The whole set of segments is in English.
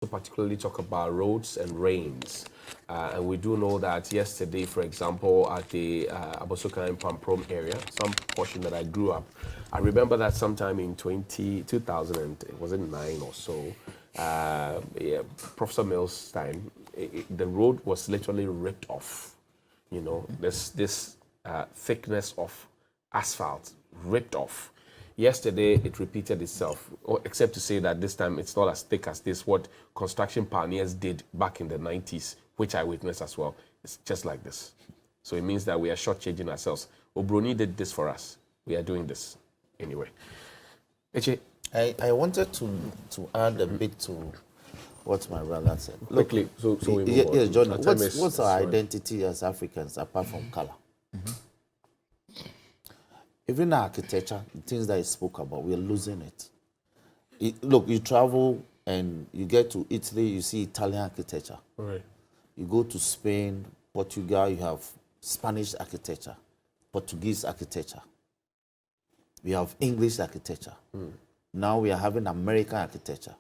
to particularly talk about roads and rains. And we do know that yesterday, for example, at the Abosoka and Pamprom area, some portion that I grew up, I remember that sometime in 2000, was it 9 or so, yeah, Professor Mills' time, the road was literally ripped off. You know, this thickness of asphalt ripped off. Yesterday, it repeated itself, except to say that this time it's not as thick as this, what construction pioneers did back in the 90s, which I witnessed as well. It's just like this. So it means that we are shortchanging ourselves. Obroni did this for us. We are doing this anyway. Eche? I wanted to add a bit to what my brother said. Quickly, so we move on. Yes, John, what's our identity as Africans apart from color? Even our architecture, the things that he spoke about, we're losing it. Look, you travel and you get to Italy, you see Italian architecture. Right. You go to Spain, Portugal, you have Spanish architecture, Portuguese architecture. We have English architecture. Now we are having American architecture.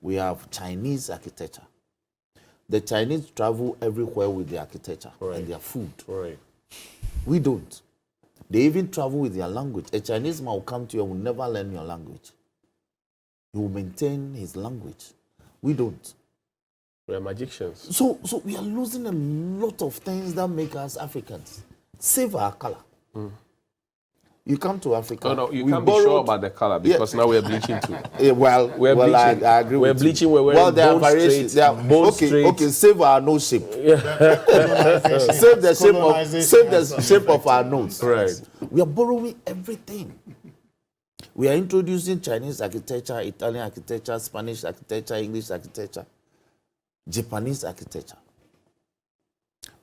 We have Chinese architecture. The Chinese travel everywhere with their architecture and their food. Right. We don't. They even travel with their language. A Chinese man will come to you and will never learn your language. He will maintain his language. We don't. We are magicians. So we are losing a lot of things that make us Africans. Save our color. You come to Africa. No, you can't be sure about the color because now we're bleaching too. We're bleaching. I agree we're with bleaching. You. We're wearing there are bone variations. straight, bone straight. Okay, save our nose shape. Save the shape of our nose. Right. We are borrowing everything. We are introducing Chinese architecture, Italian architecture, Spanish architecture, English architecture, Japanese architecture.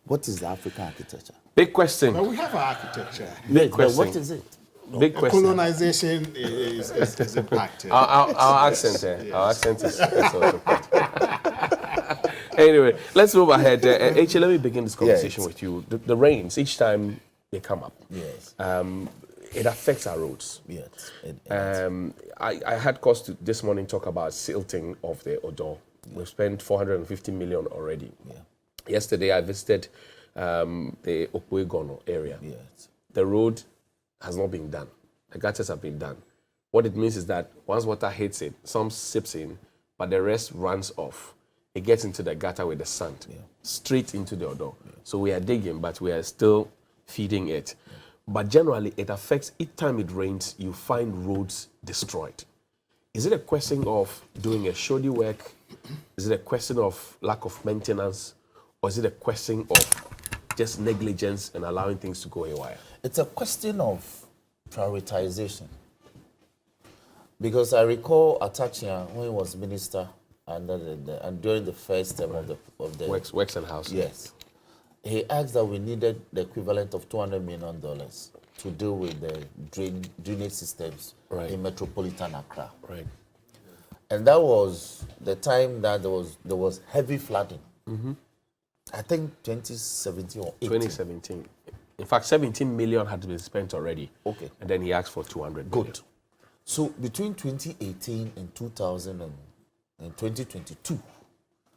What is the African architecture? Big question. But we have our architecture. Big question. What is it? Big question. Colonization is impacted. Our accent there. Yes. Our accent is also part. Anyway, let's move ahead. H, let me begin this conversation with you. The rains, each time they come up, it affects our roads. Yes. I had cause to this morning talk about silting of the Odo. We've spent 450 million already. Yeah. Yesterday, I visited the Okwegono area. Yes. The road has not been done. The gutters have been done. What it means is that once water hits it, some seeps in, but the rest runs off. It gets into the gutter with the sand, straight into the Odo. Yeah. So we are digging, but we are still feeding it. Yeah. But generally, it affects, each time it rains, you find roads destroyed. Is it a question of doing a shoddy work? Is it a question of lack of maintenance? Or is it a question of just negligence and allowing things to go haywire? It's a question of prioritization. Because I recall Atachia, when he was minister, and during the first term of the Works and House. Yes. He asked that we needed the equivalent of $200 million to deal with the drainage systems in metropolitan Accra. Right. And that was the time that there was heavy flooding. I think 2017 or 18. 2017. In fact, 17 million had been spent already. Okay. And then he asked for 200 million. Good. So between 2018 and 2022,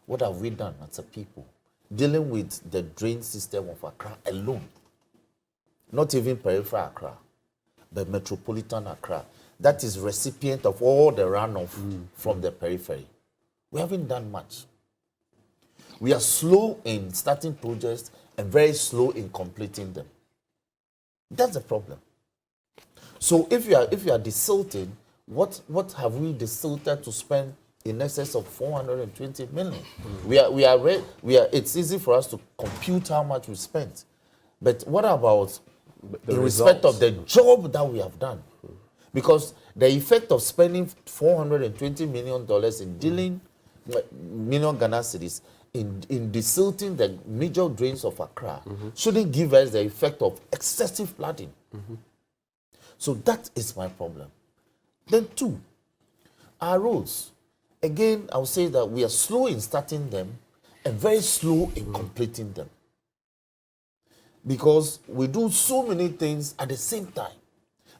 what have we done as a people? Dealing with the drain system of Accra alone. Not even peripheral Accra, but metropolitan Accra. That is recipient of all the runoff from the periphery. We haven't done much. We are slow in starting projects and very slow in completing them. That's the problem. So if you are desilting, what have we desilted to spend in excess of 420 million? It's easy for us to compute how much we spent. But what about in respect of the job that we have done? Because the effect of spending $420 million in dealing million Ghana cedis in desilting the major drains of Accra shouldn't give us the effect of excessive flooding. So that is my problem. Then two, our roads. Again, I would say that we are slow in starting them and very slow in completing them. Because we do so many things at the same time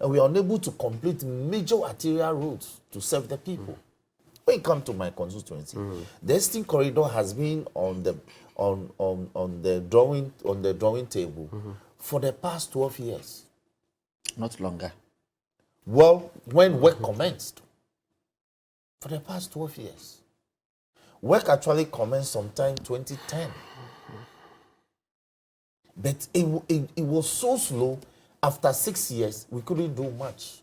and we are unable to complete major arterial roads to serve the people. When you come to my constituency, the Eastern Corridor has been on the drawing table for the past 12 years. Not longer. Well, when work commenced, for the past 12 years. Work actually commenced sometime 2010. But it was so slow, after 6 years, we couldn't do much.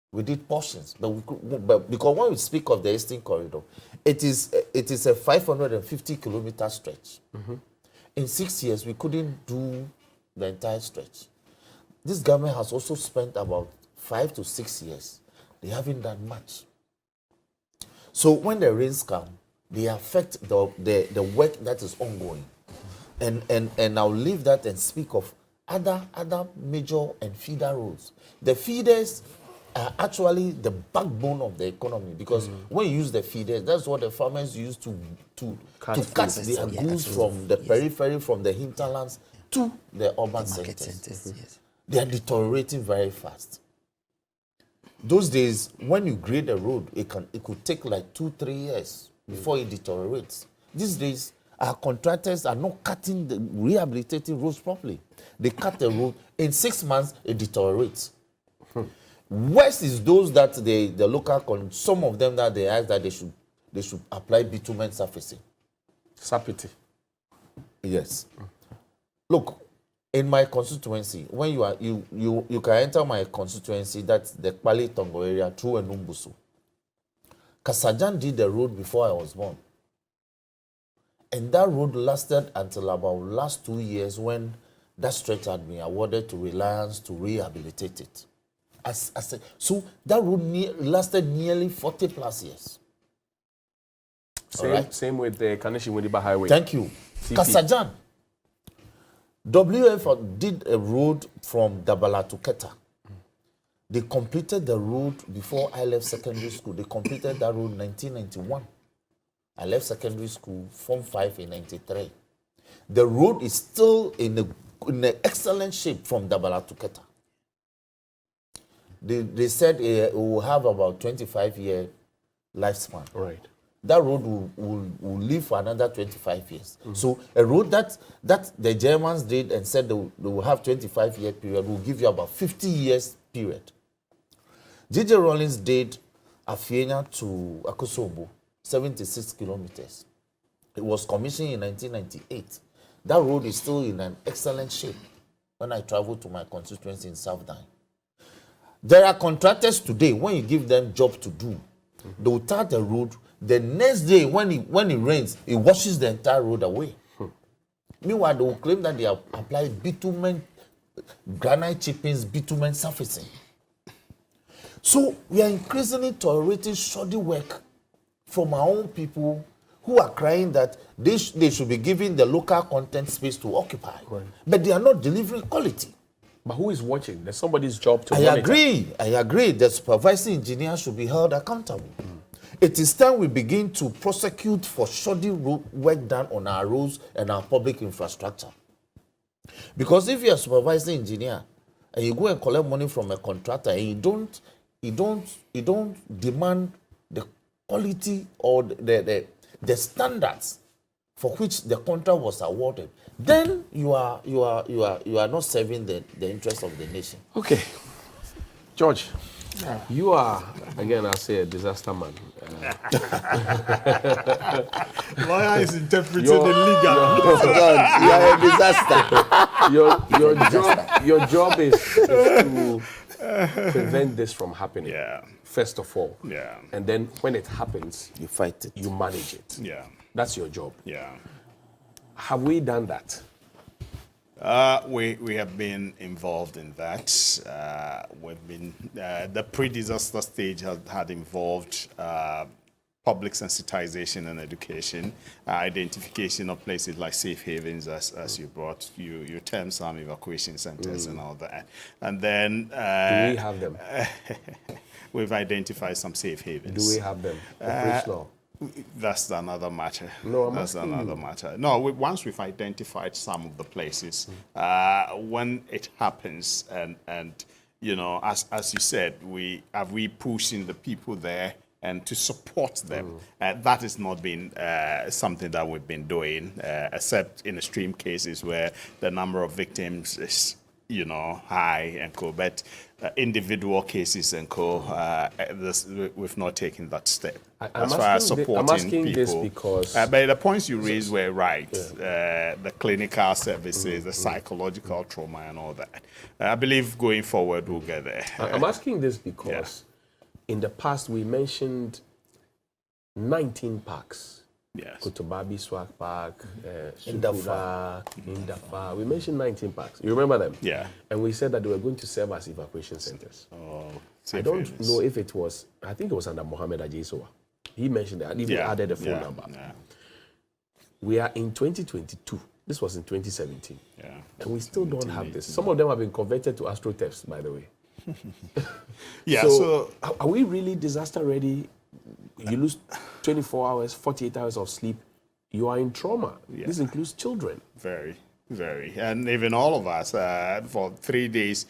We did portions, but because when we speak of the Eastern Corridor, it is a 550-kilometer stretch. In 6 years, we couldn't do the entire stretch. This government has also spent about 5 to 6 years. They haven't done much. So when the rains come, they affect the work that is ongoing. And I'll leave that and speak of other major and feeder roads. The feeders are actually the backbone of the economy, because when you use the feeders, that's what the farmers use to cut their goods from the periphery, from the hinterlands to the urban centers. Yes. They are deteriorating very fast. Those days, when you grade a road, it could take like 2-3 years before it deteriorates. These days, our contractors are not rehabilitating roads properly. They cut the road, in 6 months, it deteriorates. Worse is those that the local, some of them that they ask that they should apply bitumen surfacing. Sapiti. Yes. Look, in my constituency, when you can enter my constituency, that's the Kpali Tongo area, through Enumbusu. Kasajan did the road before I was born. And that road lasted until about last 2 years, when that stretch had been awarded to Reliance to rehabilitate it. So that road lasted nearly 40 plus years. Same with the Kaneshi Widiba Highway. Thank you. CP. Kasajan. WF did a road from Dabala to Keta. They completed the road before I left secondary school. They completed that road in 1991. I left secondary school, Form 5 in 93. The road is still in excellent shape from Dabala to Keta. They said it will have about 25-year lifespan. Right. That road will live for another 25 years. So a road that the Germans did and said they will have 25-year period will give you about 50 years period. J.J. Rawlings did Afienya to Akosombo, 76 kilometers. It was commissioned in 1998. That road is still in an excellent shape when I travel to my constituency in South Dine. There are contractors today, when you give them job to do, they will tar the road. The next day, when it rains, it washes the entire road away. Meanwhile, they will claim that they have applied bitumen, granite chippings, bitumen surfacing. So we are increasingly tolerating shoddy work from our own people who are crying that they should be given the local content space to occupy. Right. But they are not delivering quality. But who is watching? There's somebody's job to monitor. I agree. The supervising engineer should be held accountable. It is time we begin to prosecute for shoddy work done on our roads and our public infrastructure. Because if you're a supervising engineer and you go and collect money from a contractor and you don't demand the quality or the standards for which the contract was awarded, then you are not serving the interests of the nation. Okay, George, you are, again, I'll say, a disaster man. Lawyer is interpreting the legal. You are a disaster. Your job is to prevent this from happening. Yeah. First of all. Yeah. And then when it happens, you fight it. You manage it. Yeah. That's your job. Yeah. Have we done that? We have been involved in that. We've been the pre-disaster stage had involved public sensitization and education, identification of places like safe havens, as you brought, you termed some evacuation centers and all that, and then do we have them? We've identified some safe havens. Do we have them operational? That's another matter. No, that's another matter. No, once we've identified some of the places, when it happens, and you know, as you said, we pushing the people there and to support them. That has not been something that we've been doing, except in extreme cases where the number of victims is, high and co. But individual cases and co, we've not taken that step. As far as supporting I'm asking people. this because... but the points you raised were right. The clinical services, the psychological trauma and all that. I believe going forward we'll get there. I'm asking this because in the past we mentioned 19 parks. Yes. Kotobabi Swag Park, Sukura, Indafa. We mentioned 19 parks. You remember them? Yeah. And we said that they were going to serve as evacuation centers. Oh, I don't know if it was, I think it was under Mohammed Ajisowa. He mentioned that, and even added a phone number. Yeah. We are in 2022. This was in 2017. Yeah. And we still don't have this. Some of them have been converted to astroturfs, by the way. Yeah, so are we really disaster ready? You lose 24 hours, 48 hours of sleep, you are in trauma. Yeah. This includes children. Very, very. And even all of us, for 3 days,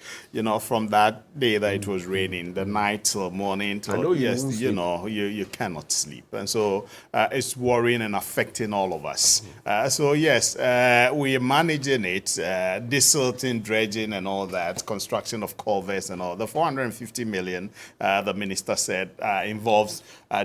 from that day that it was raining, the night till morning, till, you cannot sleep. And so it's worrying and affecting all of us. So yes, we are managing it, desilting, dredging and all that, construction of culverts and all. The 450 million, the minister said, involves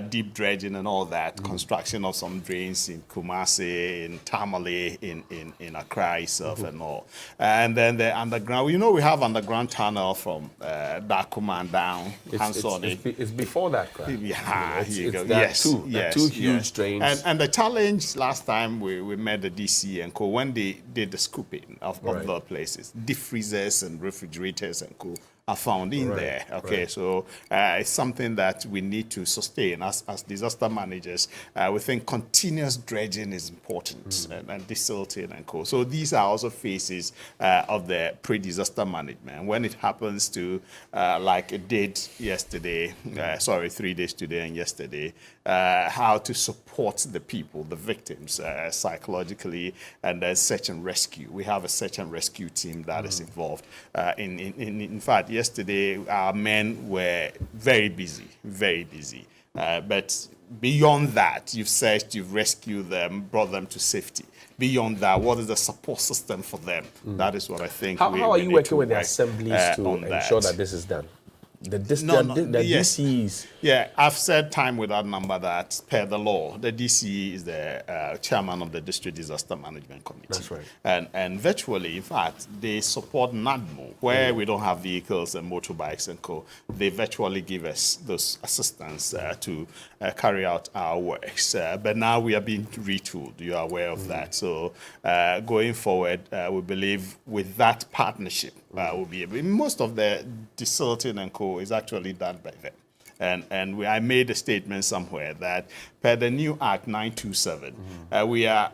deep dredging and all that, construction of some drains in Kumasi, in Tamale, in Accra itself and all. And then the underground, we have underground tunnel from Dakuma down. It's before that, right? Yeah, it's two huge drains. And the challenge last time we met the DC and co, when they did the scooping of the places, deep freezers and refrigerators and co are found in there. Okay, so it's something that we need to sustain as disaster managers. We think continuous dredging is important and desilting and co. So these are also phases of the pre-disaster management. When it happens to, like it did yesterday, 3 days today and yesterday, how to support the people, the victims, psychologically, and then search and rescue. We have a search and rescue team that is involved. In fact, yesterday, our men were very busy, very busy. But beyond that, you've searched, you've rescued them, brought them to safety. Beyond that, what is the support system for them? That is what I think. How are you working with the assemblies to ensure that this is done? The DCs. Yeah, I've said time without number that per the law, the DCE is the chairman of the District Disaster Management Committee. That's right. And virtually, in fact, they support NADMO, where we don't have vehicles and motorbikes and co. They virtually give us those assistance to carry out our works. But now we are being retooled. You are aware of that. So going forward, we believe with that partnership, we'll be able. Most of the desilting and co is actually done by them. And I made a statement somewhere that per the new Act 927, we are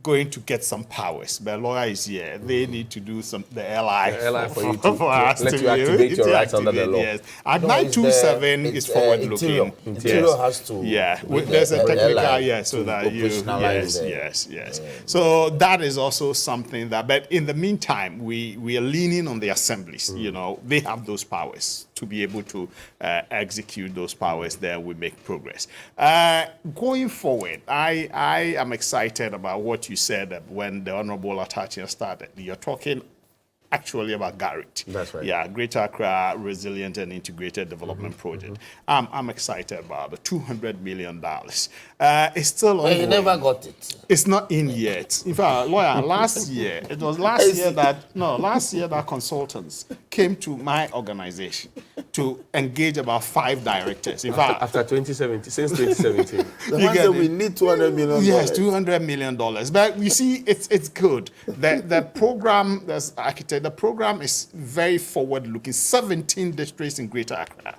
going to get some powers. But lawyer is here. They need to do the LI for you to let you activate your rights under the law. Yes. Act 927 is forward-looking. Interior has to. Yeah, there's a technical, so that you, yes. So that is also something that, but in the meantime, we are leaning on the assemblies. They have those powers to be able to execute those powers. Then we make progress. Going forward, I am excited about what you said when the Honorable Atachi started. You're talking actually about Garrett. That's right. Yeah, Greater Accra Resilient and Integrated Development Project. I'm excited about the $200 million. It's still ongoing. You never got it. It's not in yet. In fact, lawyer, last year that consultants came to my organization to engage about 5 directors. In fact, after 2017, since 2017. The man said we need $200 million. Yes, $200 million. But you see, it's good. The program, there's architect. The program is very forward-looking. 17 districts in Greater Accra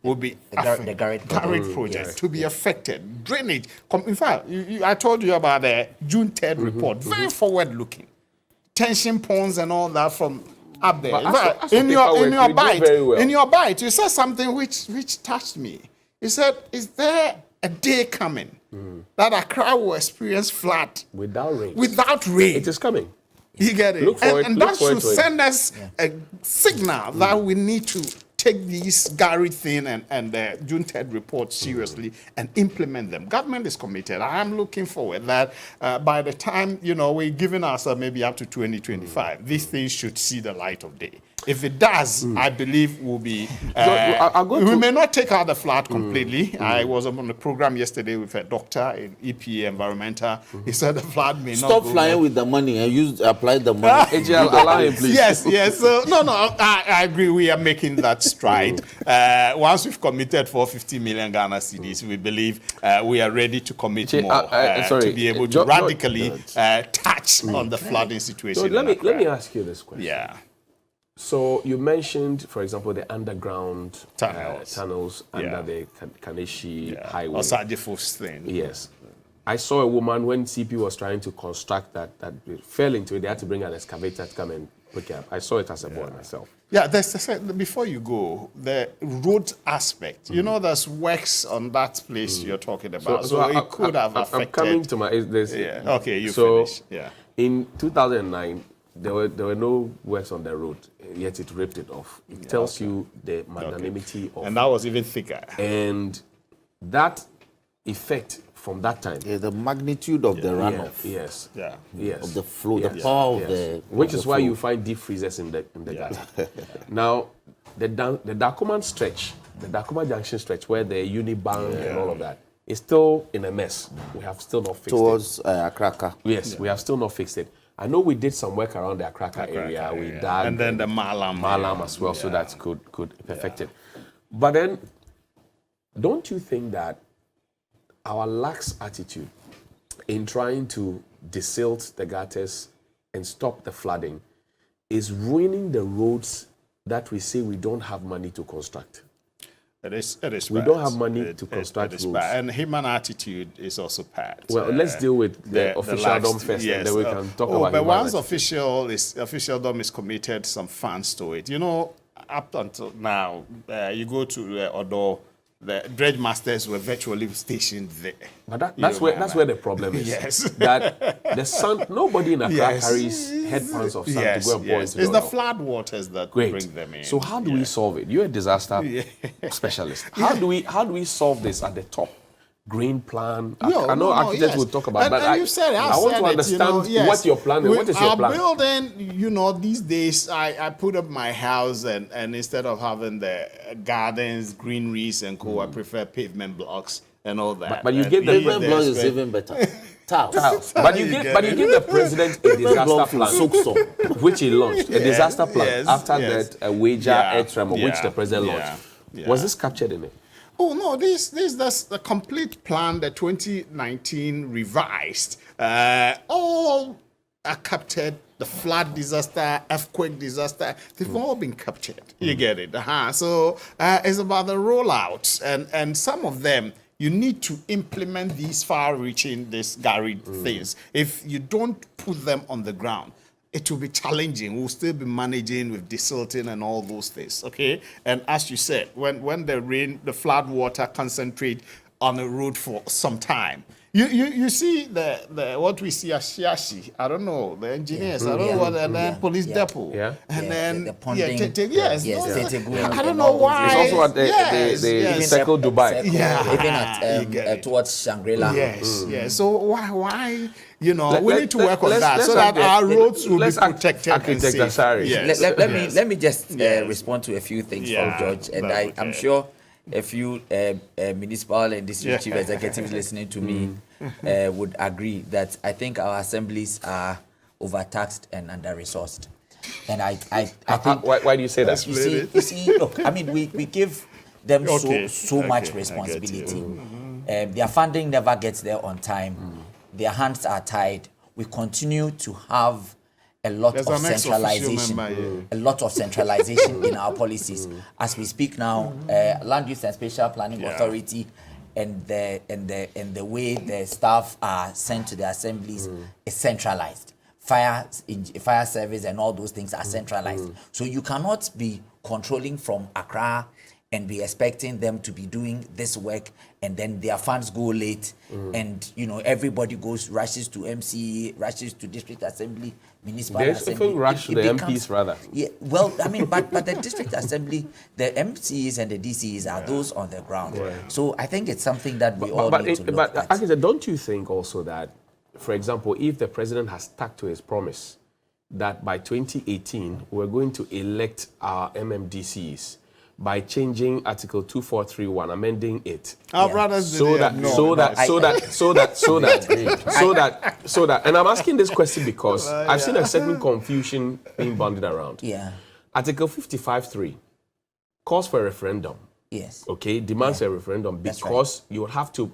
will be the Garrett project to be affected. Drainage. In fact, I told you about the June 3rd report. Very forward-looking. Tension ponds and all that from up there. In your bite, you said something which touched me. You said, "Is there a day coming that Accra will experience flood without rain? Without rain, it is coming." You get it? And that should send us a signal that we need to take these Gary thing and the June 3rd report seriously and implement them. Government is committed. I am looking forward that by the time, we're giving ourselves maybe up to 2025, these things should see the light of day. If it does, I believe we'll be. We may not take out the flood completely. I was on the program yesterday with a doctor in EPA environmental. He said the flood may not. Stop flying with the money and apply the money. AGL, allow him, please. Yes. So I agree. We are making that stride. Once we've committed for 50 million Ghana cedis, we believe we are ready to commit more to be able to radically touch on the flooding situation. Let me ask you this question. Yeah. So you mentioned, for example, the underground tunnels under the Kaneshi Highway. Or Sajifos thing. Yes. I saw a woman when CP was trying to construct that fell into it. They had to bring an excavator to come and pick it up. I saw it as a boy myself. Yeah, before you go, the road aspect. There's works on that place you're talking about. So it could have affected. I'm coming to my... Okay, you finish. Yeah. In 2009, there were no works on the road, yet it ripped it off. It tells you the magnanimity of... And that was even thicker. And that effect from that time... Yeah, the magnitude of the runoff. Yes. Yeah. Yes. Of the flow, the power of the... Which is why you find deep freezers in the gutter. Now, the Dakuman stretch, the Dakuma Junction stretch, where the Unibank and all of that, is still in a mess. We have still not fixed it. Towards Accra. Yes, we have still not fixed it. I know we did some work around the Accra area. We dug and then the Malam as well, so that could perfect it. But then, don't you think that our lax attitude in trying to desilt the gutters and stop the flooding is ruining the roads that we say we don't have money to construct? It is we don't have money to construct roads. And human attitude is also bad. Well, let's deal with the officialdom first, and then we can talk about but once officialdom is committed some funds to it, up until now, you go to Odo, the dredge masters were virtually stationed there. But that's where the problem is. Yes. That the sand, nobody in Accra carries headpans of sand to go and pour into It's the flood waters that bring them in. So how do we solve it? You're a disaster specialist. How do we solve this at the top? Green plan. I know architects will talk about, but I want to understand what your plan is. What is your plan? Building, these days I put up my house and instead of having the gardens, greeneries and I prefer pavement blocks and all that. But you give the pavement blocks is even better. Tiles. But you give the president a disaster plan, which he launched. A disaster plan after that wager air tremor, which the president launched. Was this captured in it? Oh no! That's the complete plan. The 2019 revised. All are captured. The flood disaster, earthquake disaster, they've all been captured. You get it? So it's about the rollout, and some of them you need to implement these far-reaching, these Gary things. If you don't put them on the ground, it will be challenging. We'll still be managing with desilting and all those things, okay? And as you said, when the flood water concentrate on the road for some time, you see the what we see as Shiashi, I don't know, the engineers, I don't know what, and then police depot, and then the ponding, I don't know why. It's also at the Circle Dubai, even at towards Shangri-La. Yes. So why? We need to work on that so that our roads will be protected and safe. Let me just respond to a few things from George, and I'm sure a few municipal and district chief executives listening to me would agree that I think our assemblies are overtaxed and under-resourced. And I think... Why do you say that? You see, look, I mean, we give them so much responsibility. Their funding never gets there on time. Their hands are tied. We continue to have a lot of centralization, in our policies. As we speak now, Land Use and Spatial Planning Authority and the way the staff are sent to the assemblies is centralized. Fire service and all those things are centralized. So you cannot be controlling from Accra and be expecting them to be doing this work, and then their funds go late, and everybody rushes to MC, rushes to district assembly, municipal There's assembly. even rush to the MPs rather. Yeah, well, I mean, but the district assembly, the MCs and the DCs are those on the ground. Right. So I think it's something that we all need to look at. But don't you think also that, for example, if the president has stuck to his promise that by 2018 we're going to elect our MMDCs by changing Article 2431, amending it, Our brothers did so it. that, No, so no. that, and I'm asking this question because I've seen a certain confusion being bandied around. Yeah. Article 55.3 calls for a referendum. Yes. Okay, demands a referendum That's because you would have to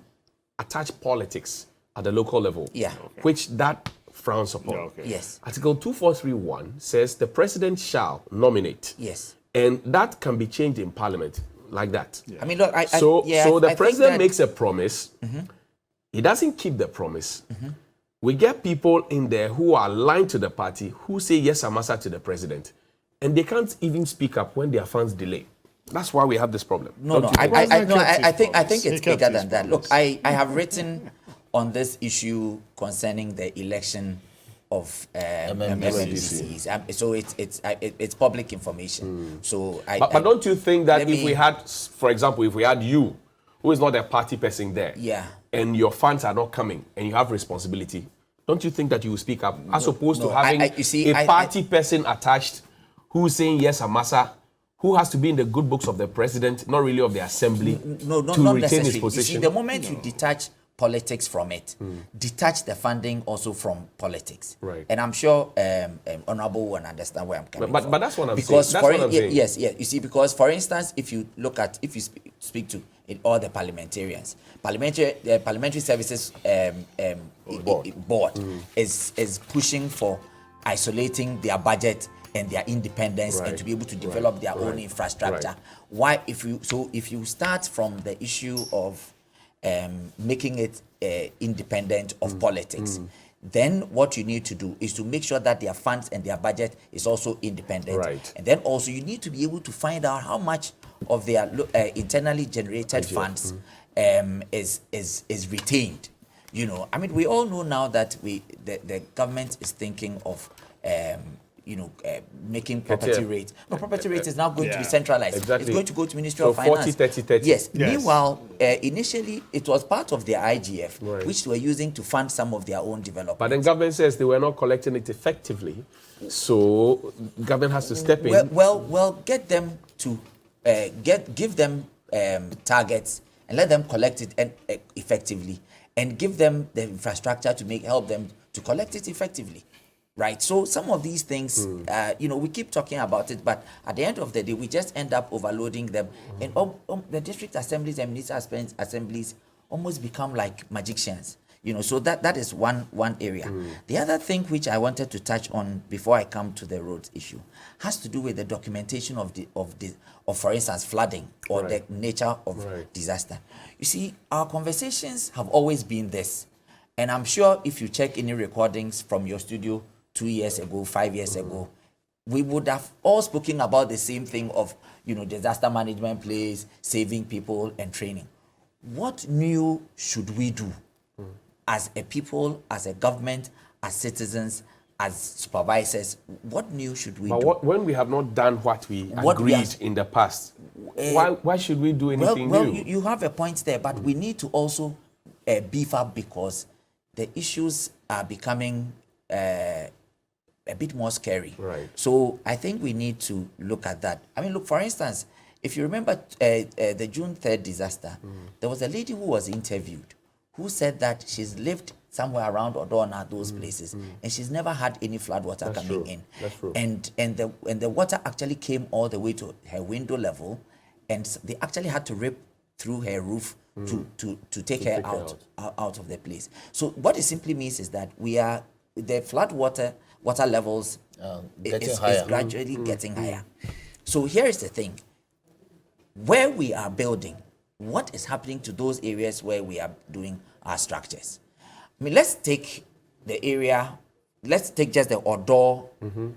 attach politics at the local level. Yeah. Which that frowns upon. Okay. Yes. Article 2431 says the president shall nominate. Yes. And that can be changed in parliament like that. I mean, look, So the think president that- makes a promise. He doesn't keep the promise. We get people in there who are aligned to the party who say yes, Amasa, to the president. And they can't even speak up when their funds delay. That's why we have this problem. No, Don't no, you think? President kept his I think promise. it's He kept bigger his than that. promise. Look, I have written on this issue concerning the election of MMDCs. So it's public information. So But don't you think that let if me- we had, for example, if we had you, who is not a party person there, Yeah. and your funds are not coming, and you have responsibility, don't you think that you will speak up as opposed to having a party person attached who's saying yes, Amasa, who has to be in the good books of the president, not really of the assembly, No, to not retain his necessarily. You see, position? the moment you detach politics from it, detach the funding also from politics. Right. And I'm sure Honorable will understand where I'm coming But from. that's what I'm because saying. That's what I'm saying. Yes, yes. You see, because for instance, if you speak to all the parliamentarians, the parliamentary services board is pushing for isolating their budget and their independence and Right. to be able to develop their own infrastructure. Why, if you start from the issue of making it independent of politics, then what you need to do is to make sure that their funds and their budget is also independent. Right. And then also you need to be able to find out how much of their internally generated funds is retained. I mean, we all know now that the government is thinking of making property rate. No, property rate is now going to be centralized. Exactly. It's going to go to Ministry So of Finance. 40, 30, 30. Yes. Yes. Meanwhile, initially it was part of their IGF, Right. which they were using to fund some of their own development. But then government says they were not collecting it effectively, so government has to step in. Well, get them to give them targets and let them collect it effectively, and give them the infrastructure to help them to collect it effectively. Right, so some of these things, we keep talking about it, but at the end of the day, we just end up overloading them, and the district assemblies and municipal assemblies almost become like magicians. So that is one area. The other thing which I wanted to touch on before I come to the roads issue has to do with the documentation of for instance, flooding or the nature of disaster. You see, our conversations have always been this, and I'm sure if you check any recordings from your studio 2 years ago, 5 years ago, we would have all spoken about the same thing of, disaster management plays, saving people and training. What new should we do as a people, as a government, as citizens, as supervisors? What new should we do? When we have not done what we agreed in the past, why should we do anything well, new? You have a point there, but we need to also beef up because the issues are becoming a bit more scary. Right. So I think we need to look at that. I mean, look, for instance, if you remember the June 3rd disaster, there was a lady who was interviewed who said that she's lived somewhere around Odona, those places, and she's never had any flood water coming in. That's true. And the water actually came all the way to her window level, and they actually had to rip through her roof to take her out of the place. So what it simply means is that the flood water levels is gradually getting higher. So here is the thing. Where we are building, what is happening to those areas where we are doing our structures? I mean, let's take just the Odor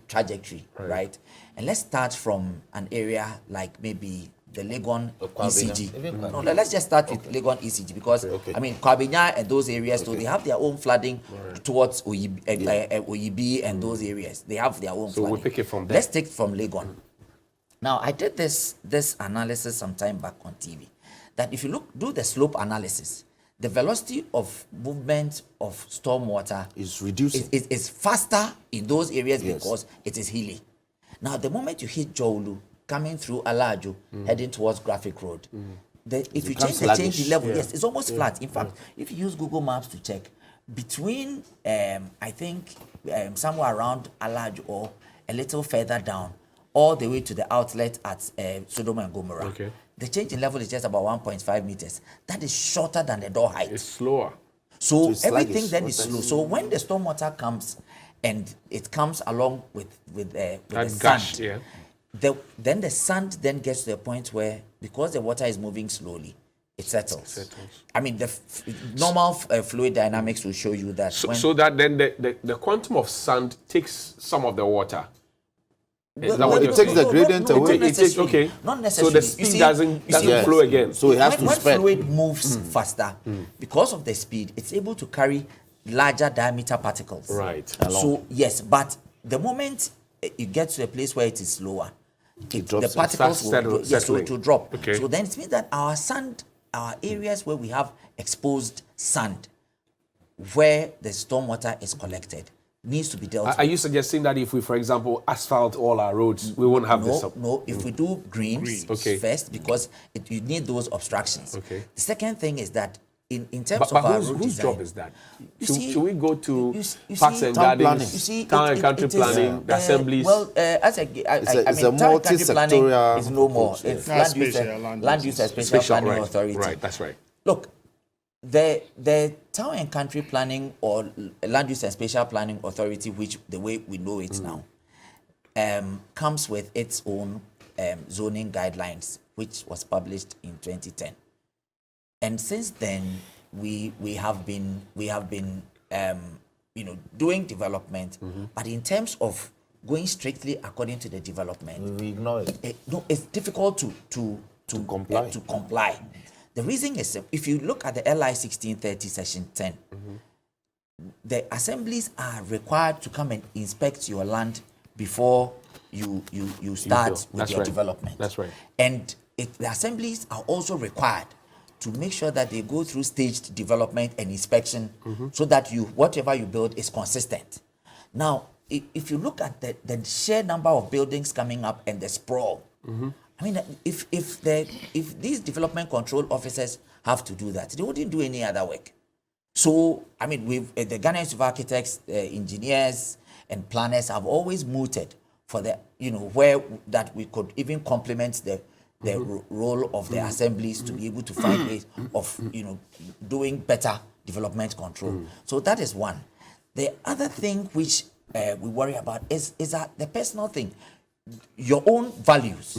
trajectory, right? And let's start from an area like maybe Legon Kwabena. ECG. Even No, let's just start with Legon ECG because Okay. I mean Kwabena and those areas, so they have their own flooding towards Oyibi and those areas. They have their own So flooding. we'll pick it from there. Let's take from Legon. Now I did this analysis some time back on TV. That if you do the slope analysis, the velocity of movement of stormwater Is reducing. is faster in those areas Yes. because it is hilly. Now, the moment you hit Jowlu, coming through Alajo, heading towards Graphic Road, if you becomes change the change sluggish. level, yes, it's almost flat. In fact, if you use Google Maps to check, between, I think, somewhere around Alajo or a little further down, all the way to the outlet at Sodom and Gomorrah, Okay. the change in level is just about 1.5 meters. That is shorter than the door height. It's slower. So it's everything sluggish. then is slow. So when the stormwater comes and it comes along with the That sand, gush, yeah. then the sand then gets to a point where, because the water is moving slowly, it settles. I mean, the normal fluid dynamics will show you that when So that then the quantum of sand takes some of the water. Is that no, what it you're takes saying? the gradient away. It takes, okay. Not So necessarily. the You speed see- doesn't you see, Yes. flow again. So it has when, to when spread. fluid moves faster, because of the speed, it's able to carry larger diameter particles. Right. So yes, but the moment you get to a place where it is slower, drops. the particles Starts will, yes, so it will drop. Okay. So then it means that our sand, our areas where we have exposed sand, where the stormwater is collected, needs to be dealt with. Are you suggesting that if we, for example, asphalt all our roads, we won't have this? No, if we do greens Okay. first, because you need those obstructions. Okay. The second thing is that in terms But of our whose road whose design, job is that? You Should, see- should we go to you parks see- and Town gardens, planning. you see, town and country it is, planning, the assemblies? Well, as I mean, it's a town and country planning multi-sectorial is no more. approach, It's yeah. land use, Spatial, land use and spatial Special, planning right, authority. right, that's right. Look, the town and country planning or land use and spatial planning authority, which the way we know it now, comes with its own zoning guidelines, which was published in 2010. And since then, we have been doing development, but in terms of going strictly according to the development, We ignore it. no, it's difficult to comply. to comply. The reason is if you look at the LI 1630 section 10, the assemblies are required to come and inspect your land before you start build. with That's your right. development. That's right. And the assemblies are also required to make sure that they go through staged development and inspection so that whatever you build is consistent. Now, if you look at the sheer number of buildings coming up and the sprawl, I mean, if these development control officers have to do that, they wouldn't do any other work. So, I mean, the Ghana Institute of Architects, engineers, and planners have always mooted for where that we could even complement the role of the assemblies to be able to find ways of doing better development control. So that is one. The other thing which we worry about is that the personal thing, your own values.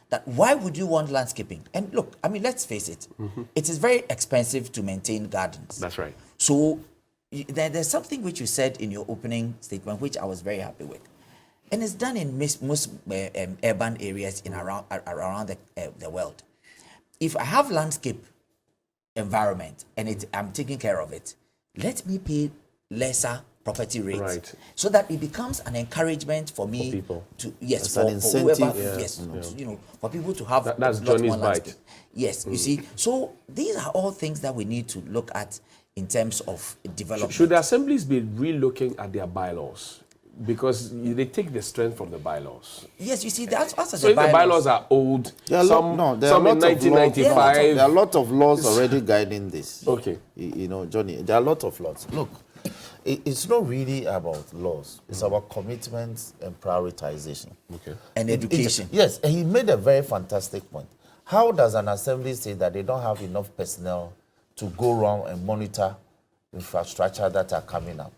That why would you want landscaping? And look, I mean, let's face it, it is very expensive to maintain gardens. That's right. So there's something which you said in your opening statement, which I was very happy with. And it's done in most urban areas around the world. If I have landscape environment and I'm taking care of it, let me pay lesser property rates, Right. so that it becomes an encouragement for me people. to yes As for, an for whoever incentive, yes for people to have That's lot Johnny's more bite. landscape. Yes, you see, so these are all things that we need to look at in terms of development. Should the assemblies be re-looking at their bylaws? Because they take the strength from the bylaws. Yes, you see, that's also So if the bylaws are old, There are some in lot of laws. 1995. There are a lot of laws already guiding this. Okay. Johnny, there are a lot of laws. Look, it's not really about laws. It's about commitments and prioritization. Okay. and education. Yes, and he made a very fantastic point. How does an assembly say that they don't have enough personnel to go around and monitor infrastructure that are coming up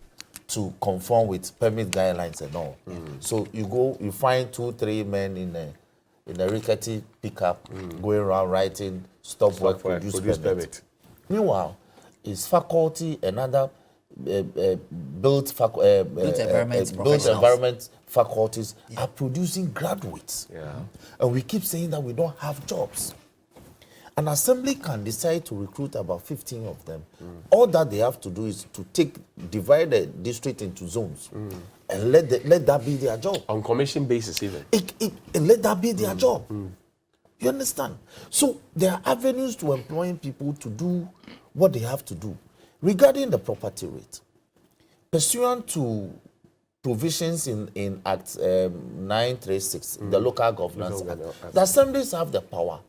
to conform with permit guidelines and all? So you find 2-3 men in a rickety pickup going around writing stop work, produce permit. Meanwhile, it's faculty and other built environment faculties are producing graduates. Yeah. And we keep saying that we don't have jobs. An assembly can decide to recruit about 15 of them. All that they have to do is to divide the district into zones and let that be their job. On commission basis even. And let that be their job. You understand? So there are avenues to employing people to do what they have to do. Regarding the property rate, pursuant to provisions in Act 936, the Local Governance Act, the assemblies have the power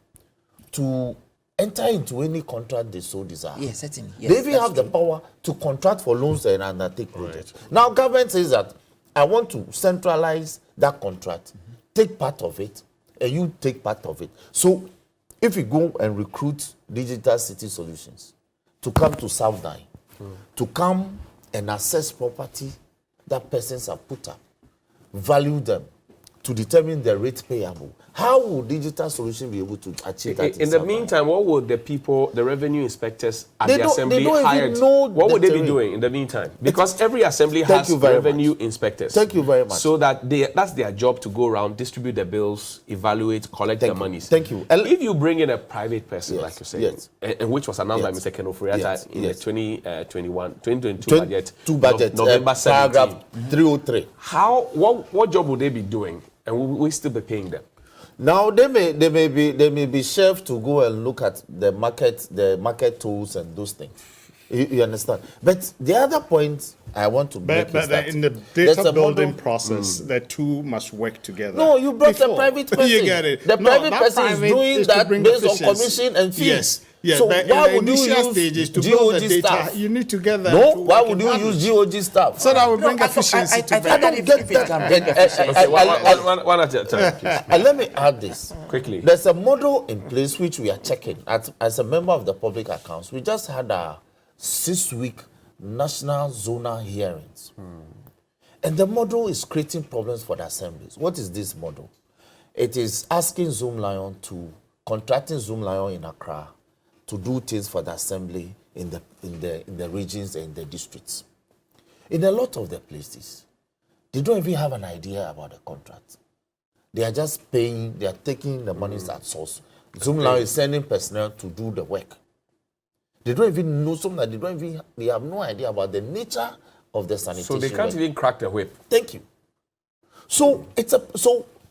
to enter into any contract they so desire. Yes, certainly. Yes, they even have the power to contract for loans and undertake projects. Now, government says that I want to centralize that contract, take part of it, and you take part of it. So, if you go and recruit Digital City Solutions to come to South Dine, to come and assess property that persons have put up, value them, to determine the rate payable. How will Digital Solution be able to achieve that? In the meantime, what would the revenue inspectors at the assembly hired? What would they be doing in the meantime? Because every assembly has revenue inspectors. Thank you very much. So that that's their job to go around, distribute the bills, evaluate, collect the monies. Thank you. If you bring in a private person, Yes, like you said, yes. and which was announced by Yes. Mr. Ken Oforiatta Yes, in yes. the 2022 budget, paragraph November 17. 303. What job would they be doing? And will we still be paying them? Now they may be shelved to go and look at the market tools and those things. You understand? But the other point I want to make is that in the data building process, the two must work together. No, you brought a private person. You get it. The private person is doing that based on commission and fees. Yes. Yes, so but why in would the you initial use stages to GOG build the data, staff? you need to get them. No, to why work would in you harmony. use GOG staff? So that will bring efficiency to I bear. don't get If it it can bring efficiency. Okay, one at a time, please. And let me add this. Quickly. There's a model in place which we are checking. As a member of the public accounts, we just had a 6-week national zonal hearings. And the model is creating problems for the assemblies. What is this model? It is asking contracting Zoom Lion in Accra to do things for the assembly in the regions and in the districts. In a lot of the places, they don't even have an idea about the contract. They are just paying, they are taking the monies at source. Zoom Lion is sending personnel to do the work. They don't even know something, they have no idea about the nature of the sanitation. So they can't even crack the whip. Thank you. So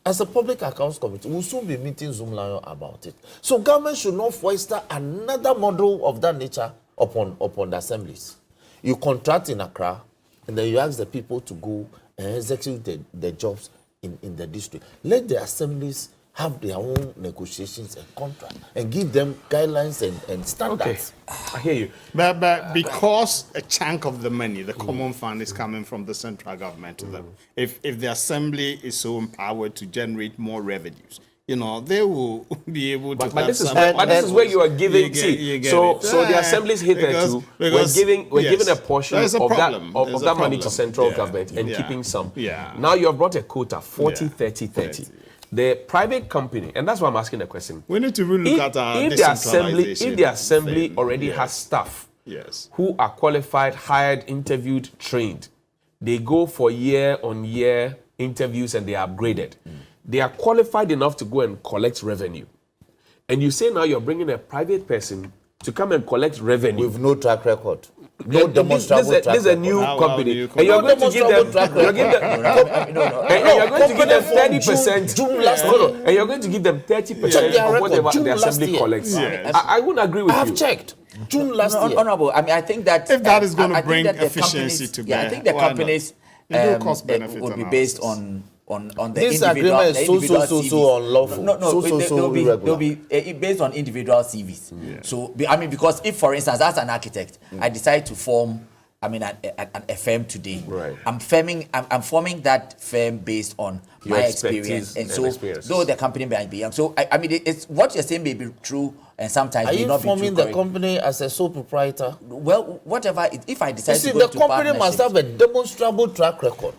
as a public accounts committee, we'll soon be meeting Zoom Lion about it. So government should not foster another model of that nature upon the assemblies. You contract in Accra, and then you ask the people to go and execute the jobs in the district. Let the assemblies have their own negotiations and contract and give them guidelines and standards. Okay, I hear you. But because a chunk of the money, the common fund, is coming from the central government to them, if the assembly is so empowered to generate more revenues, they will be able to. But this is where you are giving. So the assemblies hitherto we're giving a portion of that money to central government and keeping some. Yeah. Now you have brought a quota 40, 30, 30. The private company, and that's why I'm asking the question. We need to really look at our if the assembly already has staff who are qualified, hired, interviewed, trained, they go for year-on-year interviews and they are upgraded. They are qualified enough to go and collect revenue. And you say now you're bringing a private person to come and collect revenue. With no track record. No demonstrable track record. This is a new company. And you're going to give them 30%. And you're going to give them 30% of whatever the assembly collects. I wouldn't agree with you. I have checked. June last year. Honorable, I think that if that is going to bring efficiency to bear, I think the companies would be based on the this individual. Agreement is so unlawful. They'll be based on individual CVs. Yeah. So because if, for instance, as an architect, I decide to form a firm today. Right. I'm forming that firm based on your my experience, and so though the company may be young. So it's what you're saying may be true, and sometimes may not be true. Are you forming the company as a sole proprietor? Well, whatever. If I decide to go the into company must have a demonstrable track record.